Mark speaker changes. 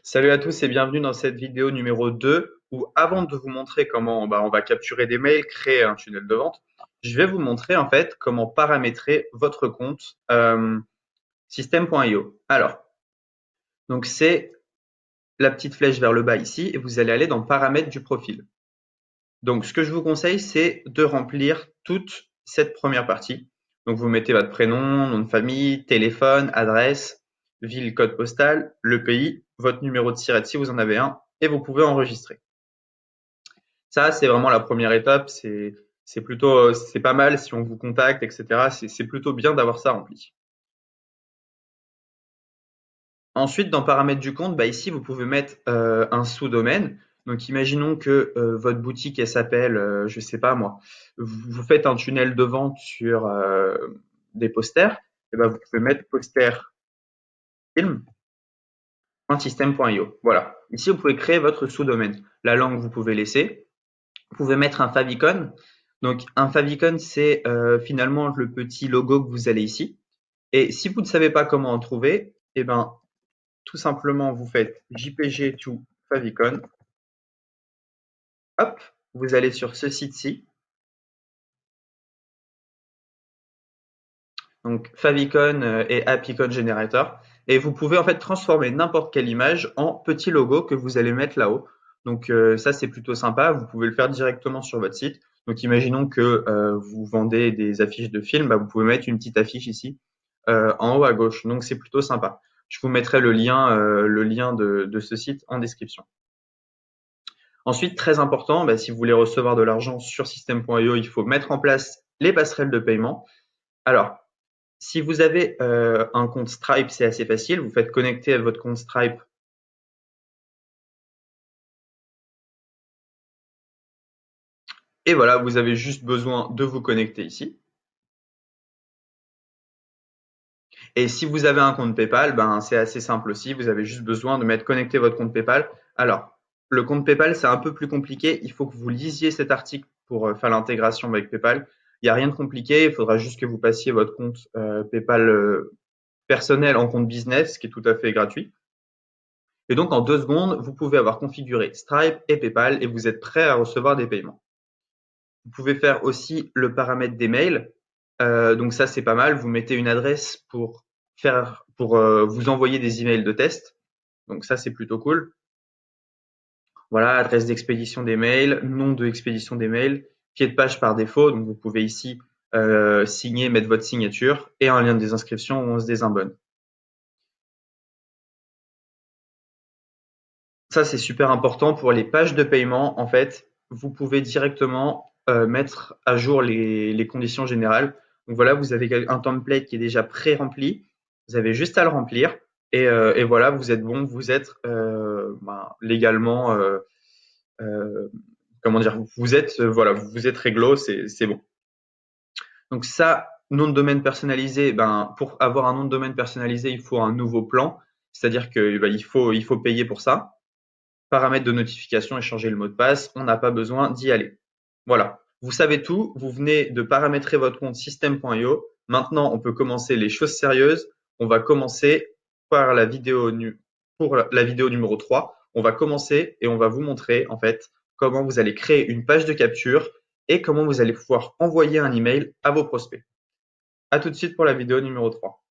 Speaker 1: Salut à tous et bienvenue dans cette vidéo numéro 2 où avant de vous montrer comment on va capturer des mails, créer un tunnel de vente, je vais vous montrer en fait comment paramétrer votre compte System.io. Alors, donc c'est la petite flèche vers le bas ici et vous allez aller dans paramètres du profil. Donc ce que je vous conseille c'est de remplir toute cette première partie. Donc vous mettez votre prénom, nom de famille, téléphone, adresse, ville, code postal, le pays, votre numéro de SIRET si vous en avez un et vous pouvez enregistrer. Ça, c'est vraiment la première étape. C'est plutôt, c'est pas mal si on vous contacte, etc. C'est plutôt bien d'avoir ça rempli. Ensuite, dans paramètres du compte, bah ici, vous pouvez mettre un sous-domaine. Donc, imaginons que votre boutique, elle s'appelle, je sais pas moi, vous faites un tunnel de vente sur des posters. Et ben, vous pouvez mettre posterfilm.system.io. Voilà. Ici, vous pouvez créer votre sous-domaine. La langue, vous pouvez laisser. Vous pouvez mettre un favicon. Donc un favicon, c'est finalement le petit logo que vous allez ici. Et si vous ne savez pas comment en trouver, eh ben, tout simplement, vous faites JPG to favicon. Hop, vous allez sur ce site-ci. Donc favicon et appicon generator. Et vous pouvez en fait transformer n'importe quelle image en petit logo que vous allez mettre là-haut. Donc ça, c'est plutôt sympa. Vous pouvez le faire directement sur votre site. Donc imaginons que vous vendez des affiches de films, bah, vous pouvez mettre une petite affiche ici en haut à gauche. Donc c'est plutôt sympa. Je vous mettrai le lien de ce site en description. Ensuite, très important, bah, si vous voulez recevoir de l'argent sur System.io, il faut mettre en place les passerelles de paiement. Alors, si vous avez un compte Stripe, c'est assez facile. Vous faites connecter à votre compte Stripe. Et voilà, vous avez juste besoin de vous connecter ici. Et si vous avez un compte PayPal, ben, c'est assez simple aussi. Vous avez juste besoin de mettre connecter votre compte PayPal. Alors, le compte PayPal, c'est un peu plus compliqué. Il faut que vous lisiez cet article pour faire l'intégration avec PayPal. Il n'y a rien de compliqué. Il faudra juste que vous passiez votre compte PayPal personnel en compte business, ce qui est tout à fait gratuit. Et donc, en 2 secondes, vous pouvez avoir configuré Stripe et PayPal et vous êtes prêt à recevoir des paiements. Vous pouvez faire aussi le paramètre des mails. Donc ça, c'est pas mal. Vous mettez une adresse pour vous envoyer des emails de test. Donc ça, c'est plutôt cool. Voilà, adresse d'expédition des mails, nom de expédition des mails, pied de page par défaut. Donc vous pouvez ici signer, mettre votre signature et un lien de désinscription où on se désabonne. Ça, c'est super important pour les pages de paiement. En fait, vous pouvez directement mettre à jour les conditions générales. Donc voilà, vous avez un template qui est déjà pré-rempli. Vous avez juste à le remplir et voilà, vous êtes bon, vous êtes légalement, euh, comment dire, vous êtes voilà, vous êtes réglo, c'est bon. Donc ça, nom de domaine personnalisé, ben pour avoir un nom de domaine personnalisé, il faut un nouveau plan, c'est-à-dire que ben, il faut payer pour ça. Paramètres de notification et changer le mot de passe, on n'a pas besoin d'y aller. Voilà, vous savez tout, vous venez de paramétrer votre compte system.io. Maintenant, on peut commencer les choses sérieuses. On va commencer par pour la vidéo numéro 3. On va commencer et on va vous montrer en fait comment vous allez créer une page de capture et comment vous allez pouvoir envoyer un email à vos prospects. À tout de suite pour la vidéo numéro 3.